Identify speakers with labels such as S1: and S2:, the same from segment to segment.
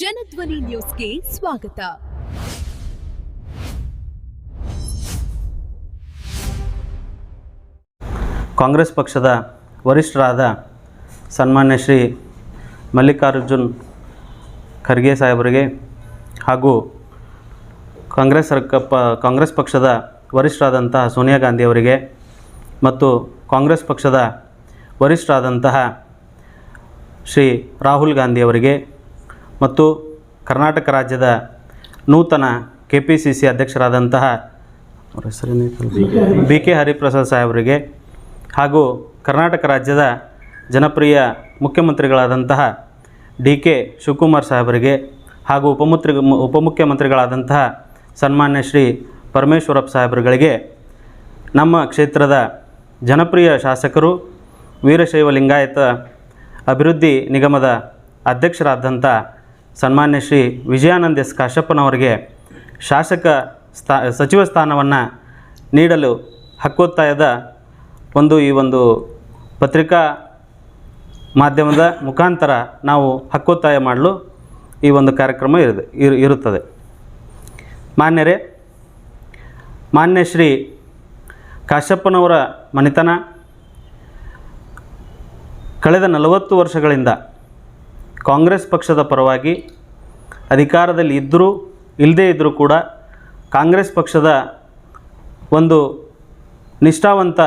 S1: ಜನಧ್ವನಿ ನ್ಯೂಸ್ಗೆ ಸ್ವಾಗತ.
S2: ಕಾಂಗ್ರೆಸ್ ಪಕ್ಷದ ವರಿಷ್ಠರಾದ ಸನ್ಮಾನ್ಯ ಶ್ರೀ ಮಲ್ಲಿಕಾರ್ಜುನ್ ಖರ್ಗೆ ಸಾಹೇಬರಿಗೆ ಹಾಗೂ ಕಾಂಗ್ರೆಸ್ ಪಕ್ಷದ ವರಿಷ್ಠರಾದಂತಹ ಸೋನಿಯಾ ಗಾಂಧಿಯವರಿಗೆ ಮತ್ತು ಕಾಂಗ್ರೆಸ್ ಪಕ್ಷದ ವರಿಷ್ಠರಾದಂತಹ ಶ್ರೀ ರಾಹುಲ್ ಗಾಂಧಿಯವರಿಗೆ ಮತ್ತು ಕರ್ನಾಟಕ ರಾಜ್ಯದ ನೂತನ KPCC ಅಧ್ಯಕ್ಷರಾದಂತಹ BK ಹರಿಪ್ರಸಾದ್ ಸಾಹೇಬರಿಗೆ ಹಾಗೂ ಕರ್ನಾಟಕ ರಾಜ್ಯದ ಜನಪ್ರಿಯ ಮುಖ್ಯಮಂತ್ರಿಗಳಾದಂತಹ DK ಶಿವಕುಮಾರ್ ಸಾಹೇಬರಿಗೆ ಹಾಗೂ ಉಪಮುಖ್ಯಮಂತ್ರಿಗಳಾದಂತಹ ಸನ್ಮಾನ್ಯ ಶ್ರೀ ಪರಮೇಶ್ವರಪ್ಪ ಸಾಹೇಬರುಗಳಿಗೆ ನಮ್ಮ ಕ್ಷೇತ್ರದ ಜನಪ್ರಿಯ ಶಾಸಕರು ವೀರಶೈವ ಲಿಂಗಾಯತ ಅಭಿವೃದ್ಧಿ ನಿಗಮದ ಅಧ್ಯಕ್ಷರಾದಂಥ ಸನ್ಮಾನ್ಯ ಶ್ರೀ ವಿಜಯಾನಂದ ಎಸ್ ಕಾಶಪ್ಪನವರಿಗೆ ಸಚಿವ ಸ್ಥಾನವನ್ನು ನೀಡಲು ಹಕ್ಕೊತ್ತಾಯದ ಈ ಒಂದು ಪತ್ರಿಕಾ ಮಾಧ್ಯಮದ ಮುಖಾಂತರ ನಾವು ಹಕ್ಕೊತ್ತಾಯ ಮಾಡಲು ಈ ಒಂದು ಕಾರ್ಯಕ್ರಮ ಇರುತ್ತದೆ. ಮಾನ್ಯರೇ, ಮಾನ್ಯ ಶ್ರೀ ಕಾಶಪ್ಪನವರ ಮನೆತನ ಕಳೆದ 40 ವರ್ಷಗಳಿಂದ ಕಾಂಗ್ರೆಸ್ ಪಕ್ಷದ ಪರವಾಗಿ ಅಧಿಕಾರದಲ್ಲಿ ಇದ್ದರೂ ಇಲ್ಲದೇ ಇದ್ದರೂ ಕೂಡ ಕಾಂಗ್ರೆಸ್ ಪಕ್ಷದ ಒಂದು ನಿಷ್ಠಾವಂತ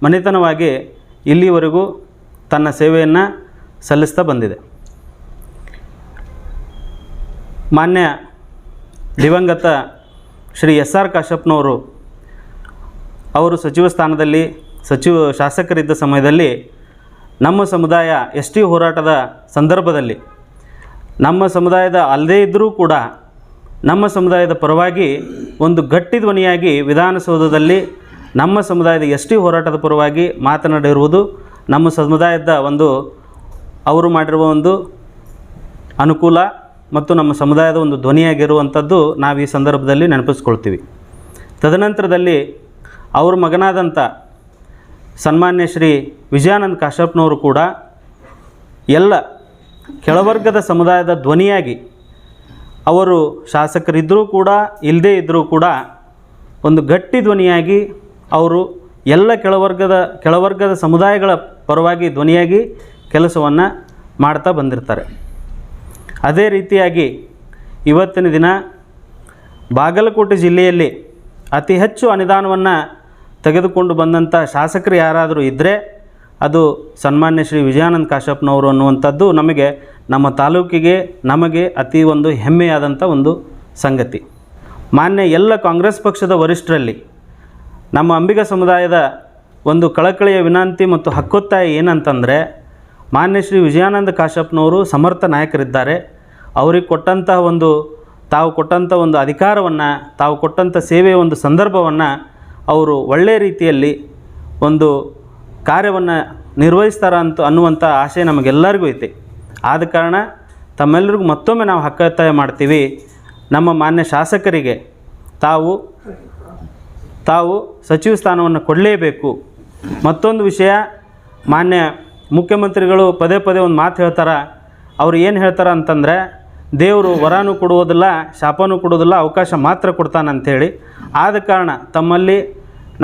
S2: ಮನೆತನವಾಗಿ ಇಲ್ಲಿವರೆಗೂ ತನ್ನ ಸೇವೆಯನ್ನು ಸಲ್ಲಿಸ್ತಾ ಬಂದಿದೆ. ಮಾನ್ಯ ದಿವಂಗತ ಶ್ರೀ SR ಕಾಶಪ್ಪನವರು ಅವರು ಸಚಿವ ಸ್ಥಾನದಲ್ಲಿ ಶಾಸಕರಿದ್ದ ಸಮಯದಲ್ಲಿ ನಮ್ಮ ಸಮುದಾಯ ST ಹೋರಾಟದ ಸಂದರ್ಭದಲ್ಲಿ ನಮ್ಮ ಸಮುದಾಯದ ಅಲ್ಲದೇ ಇದ್ದರೂ ಕೂಡ ನಮ್ಮ ಸಮುದಾಯದ ಪರವಾಗಿ ಒಂದು ಗಟ್ಟಿ ಧ್ವನಿಯಾಗಿ ವಿಧಾನಸೌಧದಲ್ಲಿ ನಮ್ಮ ಸಮುದಾಯದ ST ಹೋರಾಟದ ಪರವಾಗಿ ಮಾತನಾಡಿರುವುದು ನಮ್ಮ ಸಮುದಾಯದ ಅವರು ಮಾಡಿರುವ ಅನುಕೂಲ ಮತ್ತು ನಮ್ಮ ಸಮುದಾಯದ ಧ್ವನಿಯಾಗಿರುವಂಥದ್ದು ನಾವು ಈ ಸಂದರ್ಭದಲ್ಲಿ ನೆನಪಿಸ್ಕೊಳ್ತೀವಿ. ತದನಂತರದಲ್ಲಿ ಅವ್ರ ಮಗನಾದಂಥ ಸನ್ಮಾನ್ಯ ಶ್ರೀ ವಿಜಯಾನಂದ ಕಾಶಪ್ಪನವರು ಕೂಡ ಎಲ್ಲ ಕೆಳವರ್ಗದ ಸಮುದಾಯದ ಧ್ವನಿಯಾಗಿ ಅವರು ಶಾಸಕರಿದ್ದರೂ ಕೂಡ ಇಲ್ಲದೇ ಇದ್ದರೂ ಕೂಡ ಗಟ್ಟಿ ಧ್ವನಿಯಾಗಿ ಅವರು ಎಲ್ಲ ಕೆಳವರ್ಗದ ಸಮುದಾಯಗಳ ಪರವಾಗಿ ಧ್ವನಿಯಾಗಿ ಕೆಲಸವನ್ನು ಮಾಡ್ತಾ ಬಂದಿರ್ತಾರೆ. ಅದೇ ರೀತಿಯಾಗಿ ಇವತ್ತಿನ ದಿನ ಬಾಗಲಕೋಟೆ ಜಿಲ್ಲೆಯಲ್ಲಿ ಅತಿ ಹೆಚ್ಚು ಅನುದಾನವನ್ನು ತೆಗೆದುಕೊಂಡು ಬಂದಂಥ ಶಾಸಕರು ಯಾರಾದರೂ ಇದ್ದರೆ ಅದು ಸನ್ಮಾನ್ಯ ಶ್ರೀ ವಿಜಯಾನಂದ ಕಾಶಪ್ಪನವರು ಅನ್ನುವಂಥದ್ದು ನಮ್ಮ ತಾಲೂಕಿಗೆ ನಮಗೆ ಅತಿ ಹೆಮ್ಮೆಯಾದಂಥ ಸಂಗತಿ. ಮಾನ್ಯ ಎಲ್ಲ ಕಾಂಗ್ರೆಸ್ ಪಕ್ಷದ ವರಿಷ್ಠರಲ್ಲಿ ನಮ್ಮ ಅಂಬಿಗ ಸಮುದಾಯದ ಕಳಕಳಿಯ ವಿನಂತಿ ಮತ್ತು ಹಕ್ಕೊತ್ತಾಯ ಏನಂತಂದರೆ, ಮಾನ್ಯ ಶ್ರೀ ವಿಜಯಾನಂದ ಕಾಶಪ್ಪನವರು ಸಮರ್ಥ ನಾಯಕರಿದ್ದಾರೆ. ಅವ್ರಿಗೆ ಕೊಟ್ಟಂತಹ ತಾವು ಕೊಟ್ಟಂಥ ಅಧಿಕಾರವನ್ನು, ತಾವು ಕೊಟ್ಟಂಥ ಸೇವೆಯ ಸಂದರ್ಭವನ್ನು ಅವರು ಒಳ್ಳೆಯ ರೀತಿಯಲ್ಲಿ ಕಾರ್ಯವನ್ನು ನಿರ್ವಹಿಸ್ತಾರ ಅನ್ನುವಂಥ ಆಶಯ ನಮಗೆಲ್ಲರಿಗೂ ಐತೆ. ಆದ ಕಾರಣ ತಮ್ಮೆಲ್ಲರಿಗೂ ಮತ್ತೊಮ್ಮೆ ನಾವು ಹಕ್ಕೊತ್ತಾಯ ಮಾಡ್ತೀವಿ, ನಮ್ಮ ಮಾನ್ಯ ಶಾಸಕರಿಗೆ ತಾವು ಸಚಿವ ಸ್ಥಾನವನ್ನು ಕೊಡಲೇಬೇಕು. ಮತ್ತೊಂದು ವಿಷಯ, ಮಾನ್ಯ ಮುಖ್ಯಮಂತ್ರಿಗಳು ಪದೇ ಒಂದು ಮಾತು ಹೇಳ್ತಾರೆ. ಅವರು ಏನು ಹೇಳ್ತಾರೆ ಅಂತಂದರೆ, ದೇವರು ವರನೂ ಕೊಡುವುದಿಲ್ಲ, ಶಾಪನೂ ಕೊಡುವುದಿಲ್ಲ, ಅವಕಾಶ ಮಾತ್ರ ಕೊಡ್ತಾನಂಥೇಳಿ. ಆದ ಕಾರಣ ತಮ್ಮಲ್ಲಿ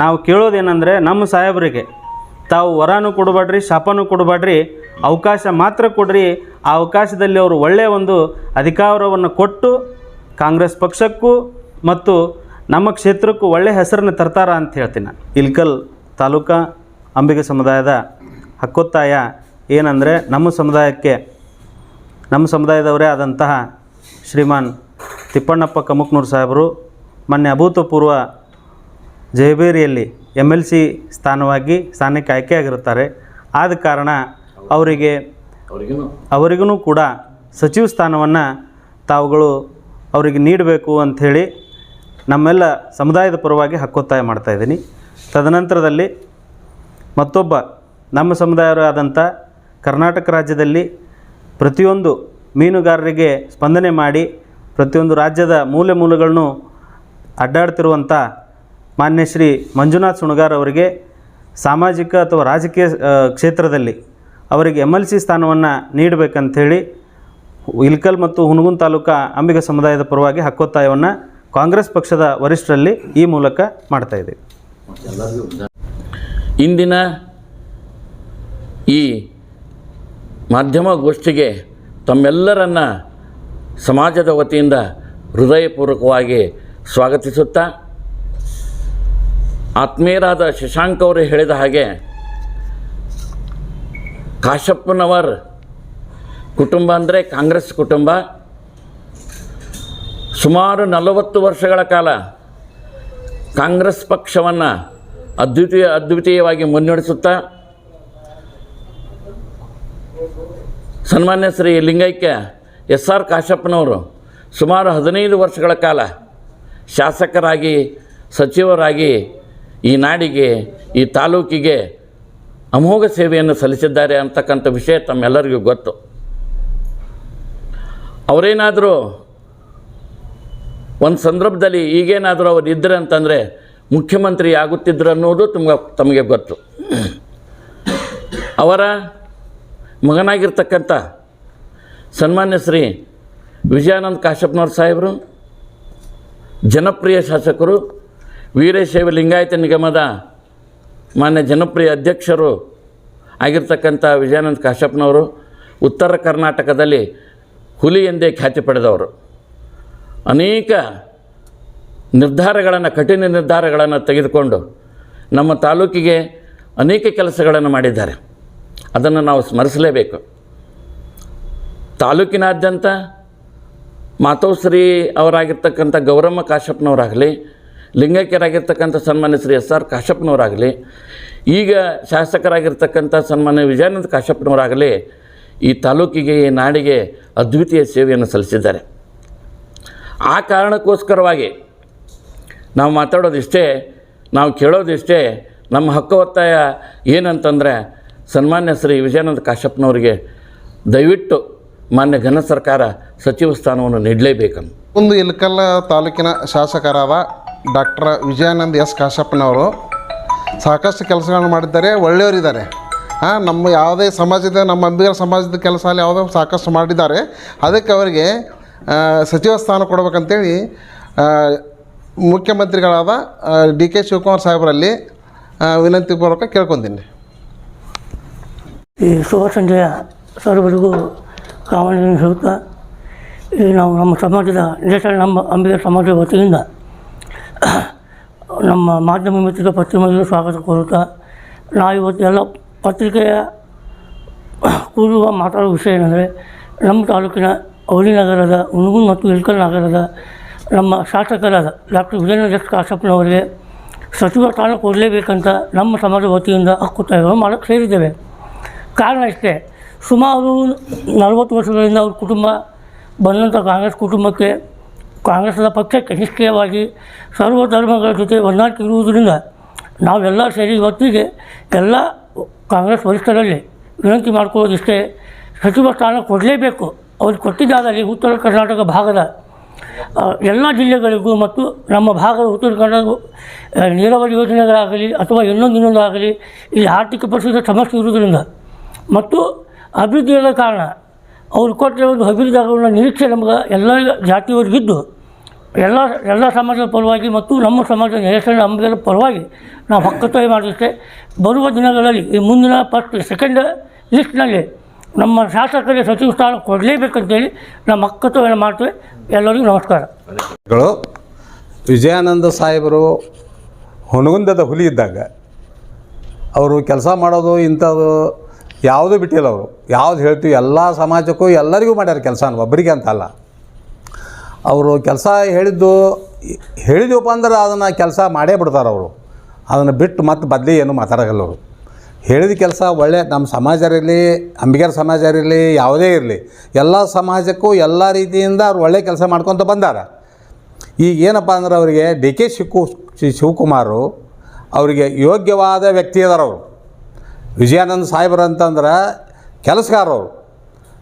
S2: ನಾವು ಕೇಳೋದೇನೆಂದರೆ, ನಮ್ಮ ಸಾಹೇಬರಿಗೆ ತಾವು ವರನೂ ಕೊಡಬೇಡ್ರಿ, ಶಾಪನೂ ಕೊಡಬೇಡ್ರಿ, ಅವಕಾಶ ಮಾತ್ರ ಕೊಡ್ರಿ. ಆ ಅವಕಾಶದಲ್ಲಿ ಅವರು ಒಳ್ಳೆಯ ಅಧಿಕಾರವನ್ನು ಕೊಟ್ಟು ಕಾಂಗ್ರೆಸ್ ಪಕ್ಷಕ್ಕೂ ಮತ್ತು ನಮ್ಮ ಕ್ಷೇತ್ರಕ್ಕೂ ಒಳ್ಳೆಯ ಹೆಸರನ್ನು ತರ್ತಾರ ಅಂತ ಹೇಳ್ತೀನಿ ನಾನು. ಇಲ್ಕಲ್ ತಾಲೂಕಾ ಅಂಬಿಗ ಸಮುದಾಯದ ಹಕ್ಕೊತ್ತಾಯ ಏನಂದರೆ, ನಮ್ಮ ಸಮುದಾಯದವರೇ ಆದಂತಹ ಶ್ರೀಮಾನ್ ತಿಪ್ಪಣ್ಣಪ್ಪ ಕಮಕ್ನೂರು ಸಾಹೇಬರು ಮೊನ್ನೆ ಅಭೂತಪೂರ್ವ ಜಯಬೇರಿಯಲ್ಲಿ MLC ಸ್ಥಾನಕ್ಕೆ ಆಯ್ಕೆಯಾಗಿರುತ್ತಾರೆ. ಆದ ಕಾರಣ ಅವರಿಗೂ ಕೂಡ ಸಚಿವ ಸ್ಥಾನವನ್ನು ತಾವುಗಳು ಅವರಿಗೆ ನೀಡಬೇಕು ಅಂಥೇಳಿ ನಮ್ಮೆಲ್ಲ ಸಮುದಾಯದ ಪರವಾಗಿ ಹಕ್ಕೊತ್ತಾಯ ಮಾಡ್ತಾಯಿದ್ದೀನಿ. ತದನಂತರದಲ್ಲಿ ಮತ್ತೊಬ್ಬ ನಮ್ಮ ಸಮುದಾಯರಾದಂಥ ಕರ್ನಾಟಕ ರಾಜ್ಯದಲ್ಲಿ ಪ್ರತಿಯೊಂದು ಮೀನುಗಾರರಿಗೆ ಸ್ಪಂದನೆ ಮಾಡಿ ಪ್ರತಿಯೊಂದು ರಾಜ್ಯದ ಮೂಲೆಗಳನ್ನು ಅಡ್ಡಾಡ್ತಿರುವಂಥ ಮಾನ್ಯ ಶ್ರೀ ಮಂಜುನಾಥ್ ಸುಣಗಾರ್ ಅವರಿಗೆ ಸಾಮಾಜಿಕ ಅಥವಾ ರಾಜಕೀಯ ಕ್ಷೇತ್ರದಲ್ಲಿ ಅವರಿಗೆ MLC ಸ್ಥಾನವನ್ನು ನೀಡಬೇಕಂಥೇಳಿ ಇಲ್ಕಲ್ ಮತ್ತು ಹುನಗುಂದ ತಾಲೂಕಾ ಅಂಬಿಗ ಸಮುದಾಯದ ಪರವಾಗಿ ಹಕ್ಕೊತ್ತಾಯವನ್ನು ಕಾಂಗ್ರೆಸ್ ಪಕ್ಷದ ವರಿಷ್ಠರಲ್ಲಿ ಈ ಮೂಲಕ ಮಾಡ್ತಾಯಿದ್ದೀವಿ.
S3: ಇಂದಿನ ಈ ಮಾಧ್ಯಮ ಗೋಷ್ಠಿಗೆ ತಮ್ಮೆಲ್ಲರನ್ನ ಸಮಾಜದ ವತಿಯಿಂದ ಹೃದಯಪೂರ್ವಕವಾಗಿ ಸ್ವಾಗತಿಸುತ್ತಾ, ಆತ್ಮೀಯರಾದ ಶಶಾಂಕ್ ಅವರು ಹೇಳಿದ ಹಾಗೆ ಕಾಶಪ್ಪನವರ್ ಕುಟುಂಬ ಅಂದರೆ ಕಾಂಗ್ರೆಸ್ ಕುಟುಂಬ. ಸುಮಾರು 40 ವರ್ಷಗಳ ಕಾಲ ಕಾಂಗ್ರೆಸ್ ಪಕ್ಷವನ್ನು ಅದ್ವಿತೀಯವಾಗಿ ಮುನ್ನಡೆಸುತ್ತಾ ಸನ್ಮಾನ್ಯ ಶ್ರೀ ಲಿಂಗೈಕ್ಯ SR ಕಾಶಪ್ಪನವರು ಸುಮಾರು 15 ವರ್ಷಗಳ ಕಾಲ ಶಾಸಕರಾಗಿ, ಸಚಿವರಾಗಿ ಈ ನಾಡಿಗೆ, ಈ ತಾಲೂಕಿಗೆ ಅಮೋಘ ಸೇವೆಯನ್ನು ಸಲ್ಲಿಸಿದ್ದಾರೆ ಅಂತಕ್ಕಂಥ ವಿಷಯ ತಮ್ಮೆಲ್ಲರಿಗೂ ಗೊತ್ತು. ಅವರೇನಾದರೂ ಒಂದು ಸಂದರ್ಭದಲ್ಲಿ ಈಗೇನಾದರೂ ಅವರು ಇದ್ದರೆ ಅಂತಂದರೆ ಮುಖ್ಯಮಂತ್ರಿ ಆಗುತ್ತಿದ್ದರು ಅನ್ನೋದು ತಮಗೆ ಗೊತ್ತು. ಅವರ ಮಗನಾಗಿರ್ತಕ್ಕಂಥ ಸನ್ಮಾನ್ಯ ಶ್ರೀ ವಿಜಯಾನಂದ ಕಾಶಪ್ಪನವ್ರ ಸಾಹೇಬರು ಜನಪ್ರಿಯ ಶಾಸಕರು, ವೀರಶೈವ ಲಿಂಗಾಯತ ನಿಗಮದ ಮಾನ್ಯ ಜನಪ್ರಿಯ ಅಧ್ಯಕ್ಷರು ಆಗಿರ್ತಕ್ಕಂಥ ವಿಜಯಾನಂದ ಕಾಶಪ್ಪನವರು ಉತ್ತರ ಕರ್ನಾಟಕದಲ್ಲಿ ಹುಲಿ ಎಂದೇ ಖ್ಯಾತಿ ಪಡೆದವರು. ಅನೇಕ ಕಠಿಣ ನಿರ್ಧಾರಗಳನ್ನು ತೆಗೆದುಕೊಂಡು ನಮ್ಮ ತಾಲೂಕಿಗೆ ಅನೇಕ ಕೆಲಸಗಳನ್ನು ಮಾಡಿದ್ದಾರೆ. ಅದನ್ನು ನಾವು ಸ್ಮರಿಸಲೇಬೇಕು. ತಾಲೂಕಿನಾದ್ಯಂತ ಮಾತೋಶ್ರೀ ಅವರಾಗಿರ್ತಕ್ಕಂಥ ಗೌರಮ್ಮ ಕಾಶಪ್ಪನವರಾಗಲಿ, ಲಿಂಗೈಕ್ಯರಾಗಿರ್ತಕ್ಕಂಥ ಸನ್ಮಾನ್ಯ ಶ್ರೀ SR ಕಾಶಪ್ಪನವರಾಗಲಿ, ಈಗ ಶಾಸಕರಾಗಿರ್ತಕ್ಕಂಥ ಸನ್ಮಾನ್ಯ ವಿಜಯಾನಂದ ಕಾಶಪ್ಪನವರಾಗಲಿ ಈ ತಾಲೂಕಿಗೆ, ಈ ನಾಡಿಗೆ ಅದ್ವಿತೀಯ ಸೇವೆಯನ್ನು ಸಲ್ಲಿಸಿದ್ದಾರೆ. ಆ ಕಾರಣಕ್ಕೋಸ್ಕರವಾಗಿ ನಾವು ಮಾತಾಡೋದಿಷ್ಟೇ, ನಾವು ಕೇಳೋದಿಷ್ಟೇ. ನಮ್ಮ ಹಕ್ಕು ಒತ್ತಾಯ ಏನಂತಂದರೆ ಸನ್ಮಾನ್ಯ ಶ್ರೀ ವಿಜಯಾನಂದ ಕಾಶಪ್ಪನವರಿಗೆ ದಯವಿಟ್ಟು ಮಾನ್ಯ ಘನ ಸರ್ಕಾರ ಸಚಿವ ಸ್ಥಾನವನ್ನು ನೀಡಲೇಬೇಕಂತ.
S4: ಒಂದು ಇಲ್ಕಲ್ಲ ತಾಲೂಕಿನ ಶಾಸಕರಾದ ಡಾಕ್ಟರ್ ವಿಜಯಾನಂದ S ಕಾಶಪ್ಪನವರು ಸಾಕಷ್ಟು ಕೆಲಸಗಳನ್ನು ಮಾಡಿದ್ದಾರೆ, ಒಳ್ಳೆಯವರಿದ್ದಾರೆ. ನಮ್ಮ ಯಾವುದೇ ಸಮಾಜದ, ನಮ್ಮ ಅಂಬಿಗರ ಸಮಾಜದ ಕೆಲಸ ಅಲ್ಲಿ ಯಾವುದೋ ಸಾಕಷ್ಟು ಮಾಡಿದ್ದಾರೆ. ಅದಕ್ಕೆ ಅವರಿಗೆ ಸಚಿವ ಸ್ಥಾನ ಕೊಡಬೇಕಂತೇಳಿ ಮುಖ್ಯಮಂತ್ರಿಗಳಾದ DK ಶಿವಕುಮಾರ್ ಸಾಹೇಬರಲ್ಲಿ ವಿನಂತಿ ಪೂರ್ವಕ ಕೇಳ್ಕೊತೀನಿ.
S5: ಈ ಶುಭ ಸಂಜೆಯ ಸರ್ವರಿಗೂ ಕಾಮಣ್ಣನ್ನು ಹೇಳುತ್ತಾ, ಈ ನಾವು ನಮ್ಮ ಸಮಾಜದ ನಮ್ಮ ಅಂಬಿಗರ ಸಮಾಜದ ವತಿಯಿಂದ ನಮ್ಮ ಮಾಧ್ಯಮ ಮಿತ್ರದ ಪತ್ರಿಕೆಗಳಿಗೆ ಸ್ವಾಗತ ಕೋರುತ್ತಾ, ನಾವು ಇವತ್ತು ಎಲ್ಲ ಪತ್ರಿಕೆಯ ಕೂಡುವ ಮಾತಾಡುವ ವಿಷಯ ಏನಂದರೆ, ನಮ್ಮ ತಾಲೂಕಿನ ಅವಳಿ ನಗರದ, ಹುನಗುಂದ ಮತ್ತು ಇಲ್ಕಲ್ ನಗರದ ನಮ್ಮ ಶಾಸಕರಾದ ಡಾಕ್ಟರ್ ವಿಜಯಾನಂದ S ಕಾಶಪ್ಪನವರಿಗೆ ಸಚಿವ ಸ್ಥಾನ ಕೊಡಲೇಬೇಕಂತ ನಮ್ಮ ಸಮಾಜದ ವತಿಯಿಂದ ಹಕ್ಕುತ್ತಾಯಗಳು ಮಾಡೋಕ್ಕೆ ಸೇರಿದ್ದೇವೆ. ಕಾರಣ ಇಷ್ಟೇ, ಸುಮಾರು 40 ವರ್ಷಗಳಿಂದ ಅವ್ರ ಕುಟುಂಬ ಬಂದಂಥ ಕಾಂಗ್ರೆಸ್ ಕುಟುಂಬಕ್ಕೆ, ಕಾಂಗ್ರೆಸ್ನ ಪಕ್ಷಕ್ಕೆ ನಿಷ್ಕ್ರಿಯವಾಗಿ ಸರ್ವ ಧರ್ಮಗಳ ಜೊತೆ ಹೊಂದಾಣಿಕೆ ಇರುವುದರಿಂದ ನಾವೆಲ್ಲ ಸೇರಿ ಇವತ್ತಿಗೆ ಎಲ್ಲ ಕಾಂಗ್ರೆಸ್ ವರಿಷ್ಠರಲ್ಲಿ ವಿನಂತಿ ಮಾಡ್ಕೊಳ್ಳೋದಿಷ್ಟೇ, ಸಚಿವ ಸ್ಥಾನ ಕೊಡಲೇಬೇಕು. ಅವ್ರಿಗೆ ಕೊಟ್ಟಿದ್ದಾಗಲಿ ಉತ್ತರ ಕರ್ನಾಟಕ ಭಾಗದ ಎಲ್ಲ ಜಿಲ್ಲೆಗಳಿಗೂ ಮತ್ತು ನಮ್ಮ ಭಾಗದ ಉತ್ತರ ಕನ್ನಡ ನೀರಾವರಿ ಯೋಜನೆಗಳಾಗಲಿ ಅಥವಾ ಇನ್ನೊಂದಾಗಲಿ ಇಲ್ಲಿ ಆರ್ಥಿಕ ಪರಿಸ್ಥಿತಿ ಸಮಸ್ಯೆ ಇರುವುದರಿಂದ ಮತ್ತು ಅಭಿವೃದ್ಧಿಯ ಕಾರಣ ಅವ್ರು ಕೊಟ್ಟರೆ ಒಂದು ಅಭಿವೃದ್ಧಿಗಳ ನಿರೀಕ್ಷೆ ನಮ್ಗೆ ಎಲ್ಲ ಜಾತಿಯವರಿಗಿದ್ದು ಎಲ್ಲ ಸಮಾಜದ ಪರವಾಗಿ ಮತ್ತು ನಮ್ಮ ಸಮಾಜದ ಹೆಸರಿನ ಅಂಬಿಗರ ಪರವಾಗಿ ನಾವು ಹಕ್ಕುತ್ತಾಯ ಮಾಡಿದ್ರೆ ಬರುವ ದಿನಗಳಲ್ಲಿ ಈ ಮುಂದಿನ ಸೆಕೆಂಡ್ ಲಿಸ್ಟ್ನಲ್ಲಿ ನಮ್ಮ ಶಾಸಕರಿಗೆ ಸಚಿವ ಸ್ಥಾನ ಕೊಡಲೇಬೇಕಂತೇಳಿ ನಮ್ಮ ಹಕ್ಕುತ್ತಾಯ ಮಾಡ್ತೇವೆ. ಎಲ್ಲರಿಗೂ ನಮಸ್ಕಾರ.
S6: ವಿಜಯಾನಂದ ಸಾಹೇಬರು ಹುನಗುಂದದ ಹುಲಿ ಇದ್ದಾಗ ಅವರು ಕೆಲಸ ಮಾಡೋದು ಇಂಥದ್ದು ಯಾವುದೂ ಬಿಟ್ಟಿಲ್ಲ. ಅವರು ಯಾವ್ದು ಹೇಳ್ತೀವಿ ಎಲ್ಲ ಸಮಾಜಕ್ಕೂ ಎಲ್ಲರಿಗೂ ಮಾಡ್ಯಾರ ಕೆಲಸ, ಒಬ್ಬರಿಗೆ ಅಂತಲ್ಲ. ಅವರು ಕೆಲಸ ಹೇಳಿದ್ವಪ್ಪ ಅಂದ್ರೆ ಅದನ್ನು ಕೆಲಸ ಮಾಡೇ ಬಿಡ್ತಾರೆ. ಅವರು ಅದನ್ನು ಬಿಟ್ಟು ಮತ್ತೆ ಬದಲಿ ಏನು ಮಾತಾಡೋಲ್ಲ. ಅವರು ಹೇಳಿದ ಕೆಲಸ ಒಳ್ಳೆ, ನಮ್ಮ ಸಮಾಜ ಇರಲಿ, ಅಂಬಿಗರ ಸಮಾಜ ಇರಲಿ, ಯಾವುದೇ ಇರಲಿ, ಎಲ್ಲ ಸಮಾಜಕ್ಕೂ ಎಲ್ಲ ರೀತಿಯಿಂದ ಅವ್ರು ಒಳ್ಳೆ ಕೆಲಸ ಮಾಡ್ಕೊತ ಬಂದಾರ. ಈಗ ಏನಪ್ಪ ಅಂದ್ರೆ ಅವರಿಗೆ DK ಶಿವಕುಮಾರು ಅವರಿಗೆ ಯೋಗ್ಯವಾದ ವ್ಯಕ್ತಿ ಅದಾರ. ಅವರು ವಿಜಯಾನಂದ ಸಾಹೇಬ್ರು ಅಂತಂದ್ರೆ ಕೆಲಸಗಾರರು,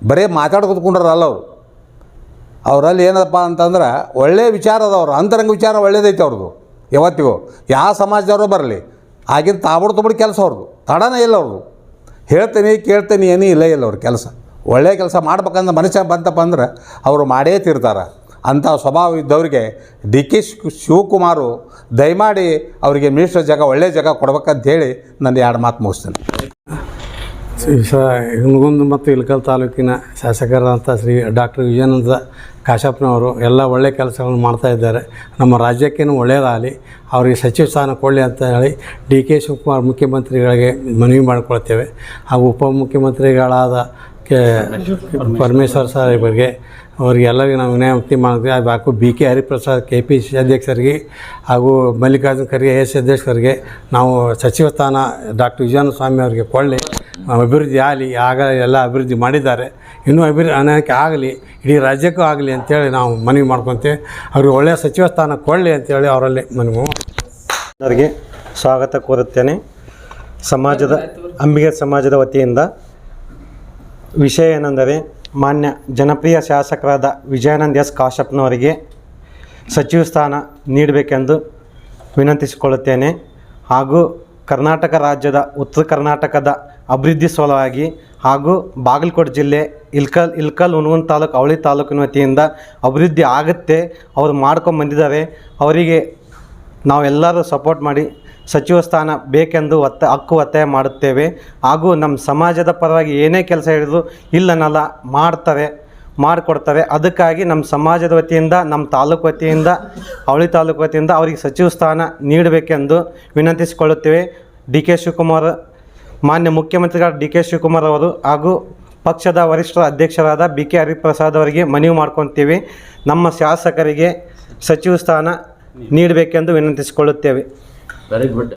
S6: ಬರೀ ಮಾತಾಡ್ಕೊತ್ಕೊಂಡ್ರಲ್ಲ. ಅವರಲ್ಲಿ ಏನಪ್ಪ ಅಂತಂದ್ರೆ ಒಳ್ಳೆಯ ವಿಚಾರ ಅದಾವ್ರು, ಅಂತರಂಗ ವಿಚಾರ ಒಳ್ಳೇದೈತೆ ಅವ್ರದ್ದು. ಯಾವತ್ತಿಗೂ ಯಾವ ಸಮಾಜದವರು ಬರಲಿ ಆಗಿದ್ದು ತಾಬಡ್ತೊಬಡಿ ಕೆಲಸ ಅವ್ರದ್ದು, ತಡನೇ ಇಲ್ಲ ಅವ್ರದ್ದು. ಹೇಳ್ತೀನಿ ಕೇಳ್ತೀನಿ ಏನೂ ಇಲ್ಲ ಅವ್ರ ಕೆಲಸ ಒಳ್ಳೆಯ ಕೆಲಸ ಮಾಡ್ಬೇಕಂದ್ರೆ ಮನುಷ್ಯ ಬಂತಪ್ಪ ಅಂದ್ರೆ ಅವರು ಮಾಡೇ ತೀರ್ತಾರೆ. ಅಂಥ ಸ್ವಭಾವ ಇದ್ದವರಿಗೆ ಡಿ ಕೆ ಶಿವಕುಮಾರು ದಯಮಾಡಿ ಅವರಿಗೆ ಮಿನಿಸ್ಟರ್ ಜಾಗ ಒಳ್ಳೆಯ ಜಾಗ ಕೊಡ್ಬೇಕಂತ ಹೇಳಿ ನನ್ನ 2 ಮಾತು ಮುಗಿಸ್ತೇನೆ.
S7: ಹುನಗುಂದ ಮತ್ತು ಇಳಕಲ್ ತಾಲೂಕಿನ ಶಾಸಕರಾದಂಥ ಶ್ರೀ ಡಾಕ್ಟರ್ ವಿಜಯಾನಂದ ಕಾಶಪ್ಪನವರು ಎಲ್ಲ ಒಳ್ಳೆಯ ಕೆಲಸಗಳನ್ನು ಮಾಡ್ತಾಯಿದ್ದಾರೆ. ನಮ್ಮ ರಾಜ್ಯಕ್ಕೇನು ಒಳ್ಳೆಯದಾಗಲಿ, ಅವರಿಗೆ ಸಚಿವ ಸ್ಥಾನ ಕೊಡಲಿ ಅಂತ ಹೇಳಿ ಡಿ ಕೆ ಶಿವಕುಮಾರ್ ಮುಖ್ಯಮಂತ್ರಿಗಳಿಗೆ ಮನವಿ ಮಾಡಿಕೊಳ್ತೇವೆ. ಹಾಗೂ ಉಪಮುಖ್ಯಮಂತ್ರಿಗಳಾದ ಪರಮೇಶ್ವರ್ ಸಾಹೇಬರಿಗೆ ಅವರಿಗೆಲ್ಲರಿಗೂ ನಾವು ವಿನಂತಿ ಮಾಡಿದ್ವಿ. ಅದು ಹಾಗೂ ಬಿ ಕೆ ಹರಿಪ್ರಸಾದ್ KPCC ಅಧ್ಯಕ್ಷರಿಗೆ ಹಾಗೂ ಮಲ್ಲಿಕಾರ್ಜುನ ಖರ್ಗೆ AS ಅಧ್ಯಕ್ಷರಿಗೆ ನಾವು ಸಚಿವ ಸ್ಥಾನ ಡಾಕ್ಟರ್ ವಿಜಯಾನಂದ ಸ್ವಾಮಿ ಅವರಿಗೆ ಕೊಳ್ಳಿ, ಅಭಿವೃದ್ಧಿ ಆಗಲಿ. ಆಗ ಎಲ್ಲ ಅಭಿವೃದ್ಧಿ ಮಾಡಿದ್ದಾರೆ, ಇನ್ನೂ ಅನೇಕ ಆಗಲಿ, ಇಡೀ ರಾಜ್ಯಕ್ಕೂ ಆಗಲಿ ಅಂತೇಳಿ ನಾವು ಮನವಿ ಮಾಡ್ಕೊತೇವೆ. ಅವ್ರಿಗೆ ಒಳ್ಳೆಯ ಸಚಿವ ಸ್ಥಾನ ಕೊಡಲಿ ಅಂತೇಳಿ ಅವರಲ್ಲಿ ಮನವಿ.
S8: ಅವರಿಗೆ ಸ್ವಾಗತ ಕೋರುತ್ತೇನೆ. ಅಂಬಿಗರ ಸಮಾಜದ ವತಿಯಿಂದ ವಿಷಯ ಏನೆಂದರೆ, ಮಾನ್ಯ ಜನಪ್ರಿಯ ಶಾಸಕರಾದ ವಿಜಯಾನಂದ S ಕಾಶಪ್ಪನವರಿಗೆ ಸಚಿವ ಸ್ಥಾನ ನೀಡಬೇಕೆಂದು ವಿನಂತಿಸಿಕೊಳ್ಳುತ್ತೇನೆ. ಹಾಗೂ ಕರ್ನಾಟಕ ರಾಜ್ಯದ ಉತ್ತರ ಕರ್ನಾಟಕದ ಅಭಿವೃದ್ಧಿ ಸಲುವಾಗಿ ಹಾಗೂ ಬಾಗಲಕೋಟೆ ಜಿಲ್ಲೆ ಇಳಕಲ್ ಹುನಗುಂದ ತಾಲೂಕು ಅವಳಿ ತಾಲೂಕಿನ ವತಿಯಿಂದ ಅಭಿವೃದ್ಧಿ ಆಗುತ್ತೆ, ಅವರು ಮಾಡ್ಕೊಂಬಂದಿದ್ದಾರೆ. ಅವರಿಗೆ ನಾವೆಲ್ಲರೂ ಸಪೋರ್ಟ್ ಮಾಡಿ ಸಚಿವ ಸ್ಥಾನ ಬೇಕೆಂದು ಒತ್ತಾಯ ಮಾಡುತ್ತೇವೆ. ಹಾಗೂ ನಮ್ಮ ಸಮಾಜದ ಪರವಾಗಿ ಏನೇ ಕೆಲಸ ಹಿಡಿದು ಇಲ್ಲನಲ್ಲ ಮಾಡಿಕೊಡ್ತಾರೆ. ಅದಕ್ಕಾಗಿ ನಮ್ಮ ಸಮಾಜದ ವತಿಯಿಂದ, ನಮ್ಮ ತಾಲೂಕು ವತಿಯಿಂದ, ಅವಳಿ ತಾಲೂಕು ವತಿಯಿಂದ ಅವರಿಗೆ ಸಚಿವ ಸ್ಥಾನ ನೀಡಬೇಕೆಂದು ವಿನಂತಿಸಿಕೊಳ್ಳುತ್ತೇವೆ. ಡಿ ಕೆ ಶಿವಕುಮಾರ್, ಮಾನ್ಯ ಮುಖ್ಯಮಂತ್ರಿಗಳ ಡಿ ಕೆ ಶಿವಕುಮಾರ್ ಅವರು ಹಾಗೂ ಪಕ್ಷದ ವರಿಷ್ಠ ಅಧ್ಯಕ್ಷರಾದ ಬಿ ಕೆ ಹರಿಪ್ರಸಾದ್ ಅವರಿಗೆ ಮನವಿ ಮಾಡ್ಕೊತೀವಿ. ನಮ್ಮ ಶಾಸಕರಿಗೆ ಸಚಿವ ಸ್ಥಾನ ನೀಡಬೇಕೆಂದು ವಿನಂತಿಸಿಕೊಳ್ಳುತ್ತೇವೆ.
S3: Very good.